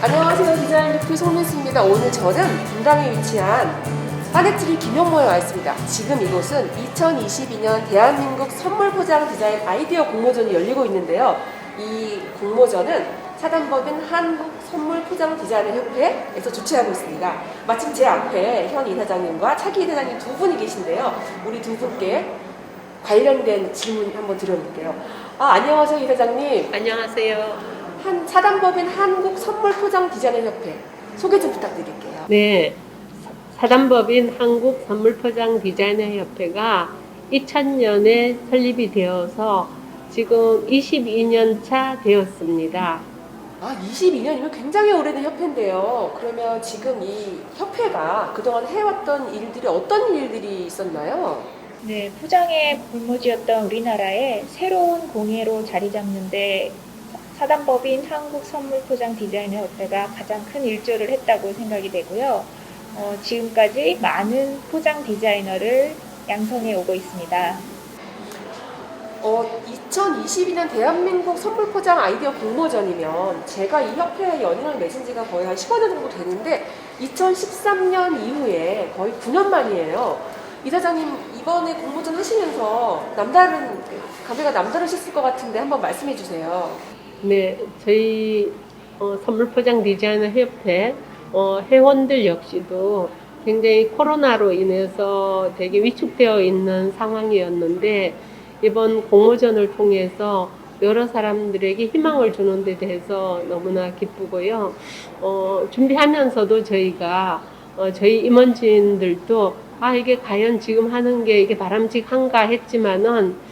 안녕하세요. 디자인 대표 송민수입니다. 오늘 저는 분당에 위치한 파네트리 김용모에 와 있습니다. 지금 이곳은 2022년 대한민국 선물 포장 디자인 아이디어 공모전이 열리고 있는데요. 이 공모전은 사단법인 한국 선물 포장 디자인을 협회에서 주최하고 있습니다. 마침 제 앞에 현 이사장님과 차기 이사장님 두 분이 계신데요. 우리 두 분께 관련된 질문 한번 드려볼게요. 안녕하세요, 이사장님. 안녕하세요. 사단법인 한국 선물 포장 디자인 협회 소개 좀 부탁드릴게요. 네, 사단법인 한국 선물포장 디자이너 협회가 2000년에 설립이 되어서 지금 22년 차 되었습니다. 22년이면 굉장히 오래된 협회인데요. 그러면 지금 이 협회가 그동안 해왔던 일들이 어떤 일들이 있었나요? 네, 포장의 불모지였던 우리나라에 새로운 공예로 자리 잡는데 사단법인 한국선물포장 디자이너협회가 가장 큰 일조를 했다고 생각이 되고요. 지금까지 많은 포장 디자이너를 양성해 오고 있습니다. 2022년 대한민국 선물 포장 아이디어 공모전이면 제가 이 협회에 연인을 맺은 지가 거의 한 15년 정도 되는데 2013년 이후에 거의 9년 만이에요. 이사장님 이번에 공모전 하시면서 감회가 남다르셨을 것 같은데 한번 말씀해 주세요. 네, 저희 선물포장 디자이너 협회 회원들 역시도 굉장히 코로나로 인해서 되게 위축되어 있는 상황이었는데 이번 공모전을 통해서 여러 사람들에게 희망을 주는 데 대해서 너무나 기쁘고요. 준비하면서도 저희가 저희 임원진들도 이게 과연 지금 하는 게 이게 바람직한가 했지만은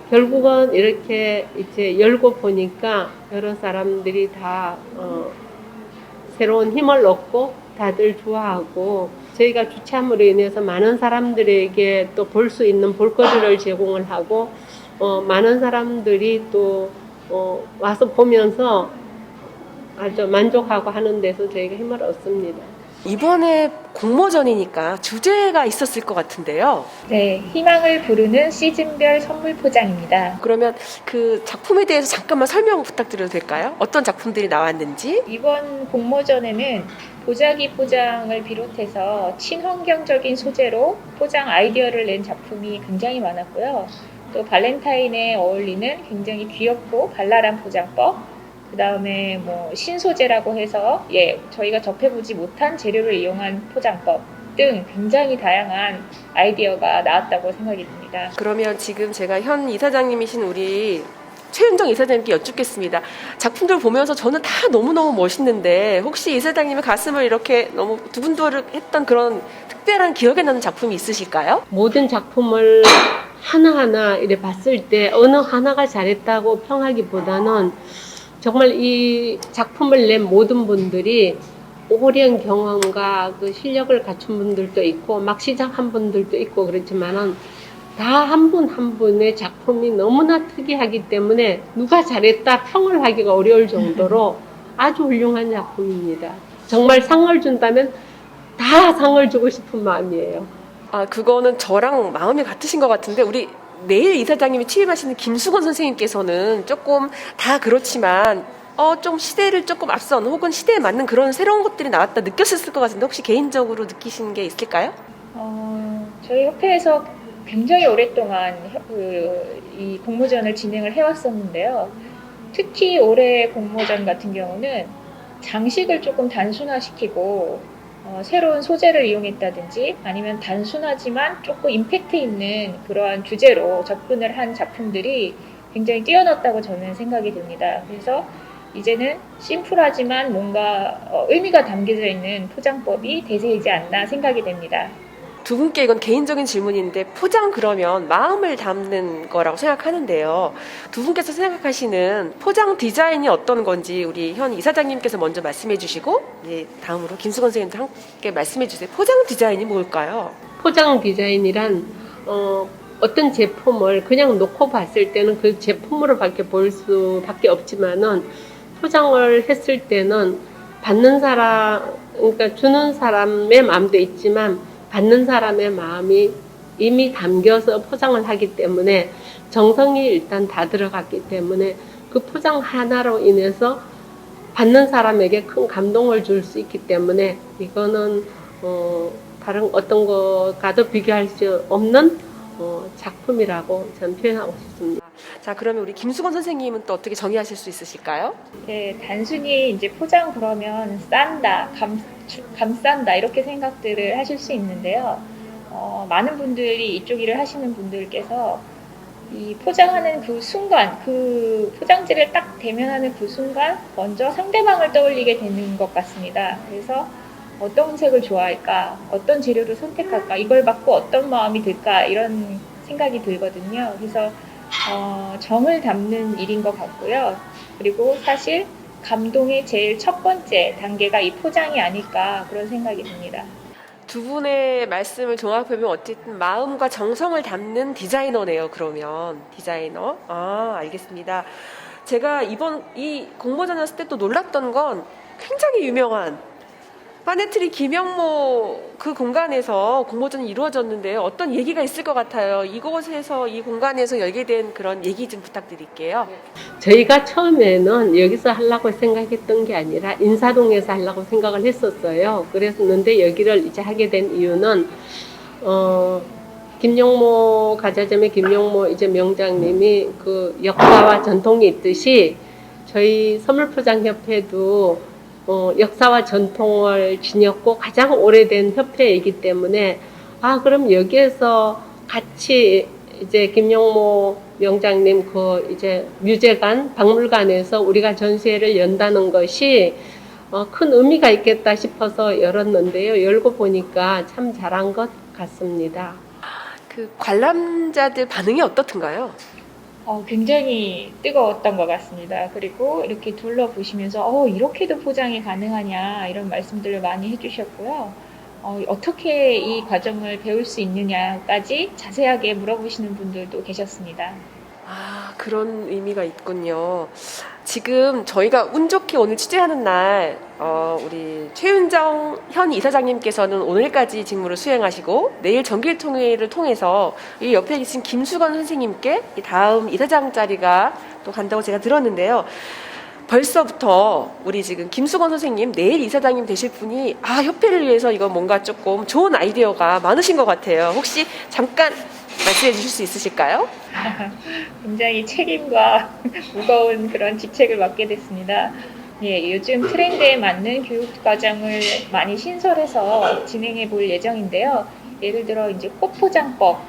결국은 이렇게 이제 열고 보니까 여러 사람들이 다 새로운 힘을 얻고 다들 좋아하고 저희가 주최함으로 인해서 많은 사람들에게 또 볼 수 있는 볼거리를 제공을 하고 많은 사람들이 또 와서 보면서 아주 만족하고 하는 데서 저희가 힘을 얻습니다. 이번에 공모전이니까 주제가 있었을 것 같은데요. 네, 희망을 부르는 시즌별 선물 포장입니다. 그러면 그 작품에 대해서 잠깐만 설명 부탁드려도 될까요? 어떤 작품들이 나왔는지? 이번 공모전에는 보자기 포장을 비롯해서 친환경적인 소재로 포장 아이디어를 낸 작품이 굉장히 많았고요. 또 발렌타인에 어울리는 굉장히 귀엽고 발랄한 포장법, 그 다음에 신소재라고 해서 저희가 접해보지 못한 재료를 이용한 포장법 등 굉장히 다양한 아이디어가 나왔다고 생각이 듭니다. 그러면 지금 제가 현 이사장님이신 우리 최윤정 이사장님께 여쭙겠습니다. 작품들 보면서 저는 다 너무너무 멋있는데 혹시 이사장님의 가슴을 이렇게 너무 두근두근했던 그런 특별한 기억에 나는 작품이 있으실까요? 모든 작품을 하나하나 이렇게 봤을 때 어느 하나가 잘했다고 평하기보다는 정말 이 작품을 낸 모든 분들이 오랜 경험과 그 실력을 갖춘 분들도 있고 막 시작한 분들도 있고 그렇지만은 다 한 분 한 분의 작품이 너무나 특이하기 때문에 누가 잘했다 평을 하기가 어려울 정도로 아주 훌륭한 작품입니다. 정말 상을 준다면 다 상을 주고 싶은 마음이에요. 그거는 저랑 마음이 같으신 것 같은데 우리 내일 이사장님이 취임하시는 김수건 선생님께서는 조금 다 그렇지만 좀 시대를 조금 앞선 혹은 시대에 맞는 그런 새로운 것들이 나왔다 느꼈을 것 같은데 혹시 개인적으로 느끼신 게 있을까요? 저희 협회에서 굉장히 오랫동안 이 공모전을 진행을 해왔었는데요. 특히 올해 공모전 같은 경우는 장식을 조금 단순화시키고 새로운 소재를 이용했다든지 아니면 단순하지만 조금 임팩트 있는 그러한 주제로 접근을 한 작품들이 굉장히 뛰어났다고 저는 생각이 듭니다. 그래서 이제는 심플하지만 뭔가 의미가 담겨져 있는 포장법이 대세이지 않나 생각이 됩니다. 두 분께 이건 개인적인 질문인데 포장 그러면 마음을 담는 거라고 생각하는데요. 두 분께서 생각하시는 포장 디자인이 어떤 건지 우리 현 이사장님께서 먼저 말씀해 주시고 다음으로 김수건 선생님도 함께 말씀해 주세요. 포장 디자인이 뭘까요? 포장 디자인이란 어떤 제품을 그냥 놓고 봤을 때는 그 제품으로밖에 볼 수밖에 없지만은 포장을 했을 때는 받는 사람, 그러니까 주는 사람의 마음도 있지만 받는 사람의 마음이 이미 담겨서 포장을 하기 때문에 정성이 일단 다 들어갔기 때문에 그 포장 하나로 인해서 받는 사람에게 큰 감동을 줄 수 있기 때문에 이거는 다른 어떤 것과도 비교할 수 없는 작품이라고 저는 표현하고 싶습니다. 자, 그러면 우리 김수건 선생님은 또 어떻게 정의하실 수 있으실까요? 네, 단순히 이제 포장 그러면 싼다, 감싼다 이렇게 생각들을 하실 수 있는데요. 많은 분들이 이쪽 일을 하시는 분들께서 이 포장하는 그 순간, 그 포장지를 딱 대면하는 그 순간 먼저 상대방을 떠올리게 되는 것 같습니다. 그래서 어떤 색을 좋아할까, 어떤 재료를 선택할까, 이걸 받고 어떤 마음이 들까 이런 생각이 들거든요. 그래서 정을 담는 일인 것 같고요. 그리고 사실 감동의 제일 첫 번째 단계가 이 포장이 아닐까 그런 생각이 듭니다. 두 분의 말씀을 종합해보면 어쨌든 마음과 정성을 담는 디자이너네요. 그러면 디자이너. 아, 알겠습니다. 제가 이번 이 공모전 했을 때 또 놀랐던 건 굉장히 유명한 파네트리 김영모 그 공간에서 공모전이 이루어졌는데요. 어떤 얘기가 있을 것 같아요. 이곳에서 이 공간에서 열게 된 그런 얘기 좀 부탁드릴게요. 저희가 처음에는 여기서 하려고 생각했던 게 아니라 인사동에서 하려고 생각을 했었어요. 그랬는데 여기를 이제 하게 된 이유는 김영모 가자점의 김영모 이제 명장님이 그 역사와 전통이 있듯이 저희 선물포장협회도 역사와 전통을 지녔고 가장 오래된 협회이기 때문에 그럼 여기에서 같이 이제 김영모 명장님 그 이제 뮤제관 박물관에서 우리가 전시회를 연다는 것이 큰 의미가 있겠다 싶어서 열었는데요. 열고 보니까 참 잘한 것 같습니다. 그 관람자들 반응이 어떻던가요? 굉장히 뜨거웠던 것 같습니다. 그리고 이렇게 둘러보시면서 이렇게도 포장이 가능하냐 이런 말씀들을 많이 해주셨고요. 어떻게 이 과정을 배울 수 있느냐까지 자세하게 물어보시는 분들도 계셨습니다. 그런 의미가 있군요. 지금 저희가 운 좋게 오늘 취재하는 날 우리 최윤정 현 이사장님께서는 오늘까지 직무를 수행하시고 내일 정기통회를 통해서 이 옆에 계신 김수건 선생님께 이 다음 이사장 자리가 또 간다고 제가 들었는데요. 벌써부터 우리 지금 김수건 선생님 내일 이사장님 되실 분이 협회를 위해서 이거 뭔가 조금 좋은 아이디어가 많으신 것 같아요. 혹시 잠깐 말씀해 주실 수 있으실까요? 굉장히 책임과 무거운 그런 직책을 맡게 됐습니다. 예, 요즘 트렌드에 맞는 교육 과정을 많이 신설해서 진행해 볼 예정인데요. 예를 들어 이제 꽃포장법,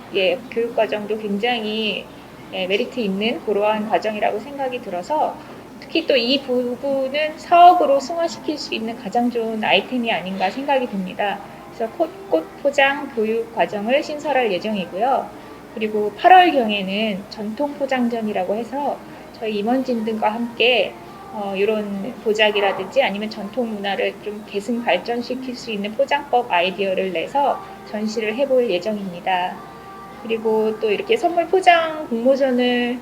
교육 과정도 굉장히 메리트 있는 그러한 과정이라고 생각이 들어서 특히 또 이 부분은 사업으로 승화시킬 수 있는 가장 좋은 아이템이 아닌가 생각이 듭니다. 그래서 꽃포장 교육 과정을 신설할 예정이고요. 그리고 8월경에는 전통포장전이라고 해서 저희 임원진 등과 함께 이런 도자기라든지 아니면 전통 문화를 좀 계승 발전시킬 수 있는 포장법 아이디어를 내서 전시를 해볼 예정입니다. 그리고 또 이렇게 선물 포장 공모전을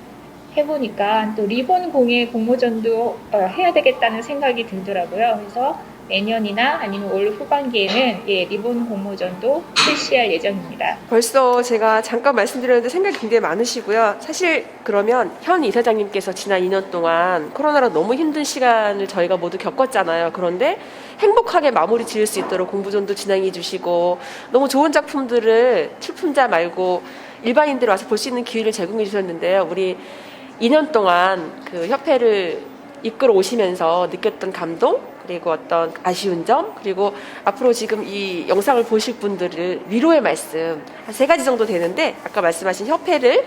해보니까 또 리본 공예 공모전도 해야 되겠다는 생각이 들더라고요. 그래서 내년이나 아니면 올 후반기에는 리본 공모전도 실시할 예정입니다. 벌써 제가 잠깐 말씀드렸는데 생각이 굉장히 많으시고요. 사실 그러면 현 이사장님께서 지난 2년 동안 코로나로 너무 힘든 시간을 저희가 모두 겪었잖아요. 그런데 행복하게 마무리 지을 수 있도록 공모전도 진행해 주시고 너무 좋은 작품들을 출품자 말고 일반인들 와서 볼 수 있는 기회를 제공해 주셨는데요. 우리 2년 동안 그 협회를 이끌어 오시면서 느꼈던 감동, 그리고 어떤 아쉬운 점, 그리고 앞으로 지금 이 영상을 보실 분들을 위로의 말씀 한 3가지 정도 되는데 아까 말씀하신 협회를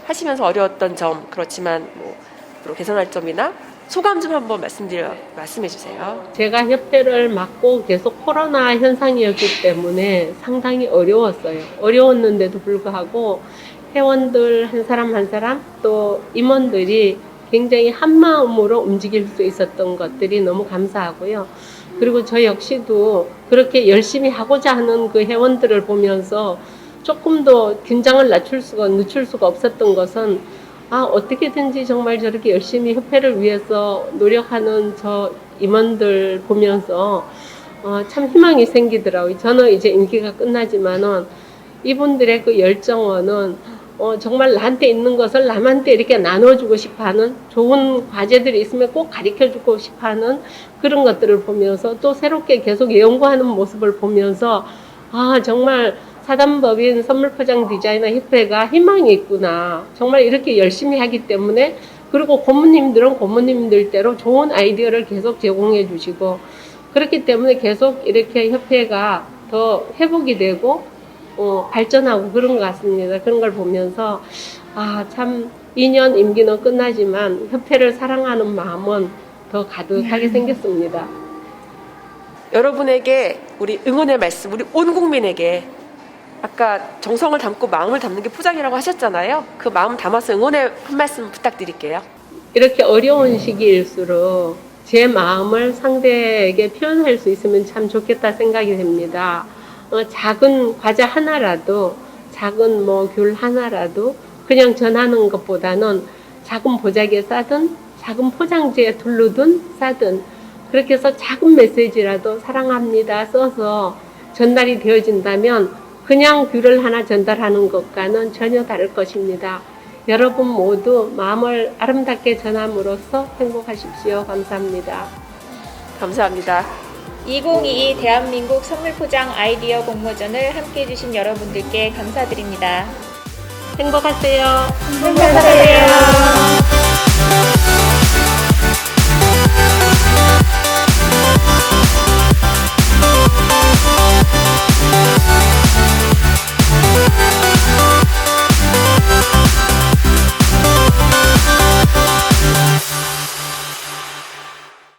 하시면서 어려웠던 점, 그렇지만 뭐 앞으로 개선할 점이나 소감 좀 한번 말씀해 주세요. 제가 협회를 맡고 계속 코로나 현상이었기 때문에 상당히 어려웠어요. 어려웠는데도 불구하고 회원들 한 사람 한 사람 또 임원들이 굉장히 한마음으로 움직일 수 있었던 것들이 너무 감사하고요. 그리고 저 역시도 그렇게 열심히 하고자 하는 그 회원들을 보면서 조금 더 긴장을 늦출 수가 없었던 것은 어떻게든지 정말 저렇게 열심히 협회를 위해서 노력하는 저 임원들 보면서 참 희망이 생기더라고요. 저는 이제 임기가 끝나지만은 이분들의 그 열정은 정말 나한테 있는 것을 남한테 이렇게 나눠주고 싶어하는 좋은 과제들이 있으면 꼭 가르쳐주고 싶어하는 그런 것들을 보면서 또 새롭게 계속 연구하는 모습을 보면서 아 정말 사단법인 선물포장 디자이너 협회가 희망이 있구나. 정말 이렇게 열심히 하기 때문에 그리고 고모님들은 고모님들대로 좋은 아이디어를 계속 제공해 주시고 그렇기 때문에 계속 이렇게 협회가 더 회복이 되고 발전하고 그런 것 같습니다. 그런 걸 보면서 아 참 2년 임기는 끝나지만 협회를 사랑하는 마음은 더 가득하게 생겼습니다. 여러분에게 우리 응원의 말씀, 우리 온 국민에게 아까 정성을 담고 마음을 담는 게 포장이라고 하셨잖아요. 그 마음 담아서 응원의 한 말씀 부탁드릴게요. 이렇게 어려운 시기일수록 제 마음을 상대에게 표현할 수 있으면 참 좋겠다 생각이 됩니다. 작은 과자 하나라도 작은 귤 하나라도 그냥 전하는 것보다는 작은 보자기에 싸든 작은 포장지에 둘르든 싸든 그렇게 해서 작은 메시지라도 사랑합니다 써서 전달이 되어진다면 그냥 귤을 하나 전달하는 것과는 전혀 다를 것입니다. 여러분 모두 마음을 아름답게 전함으로써 행복하십시오. 감사합니다. 감사합니다. 2022 대한민국 선물포장 아이디어 공모전을 함께해 주신 여러분들께 감사드립니다. 행복하세요. 행복하세요.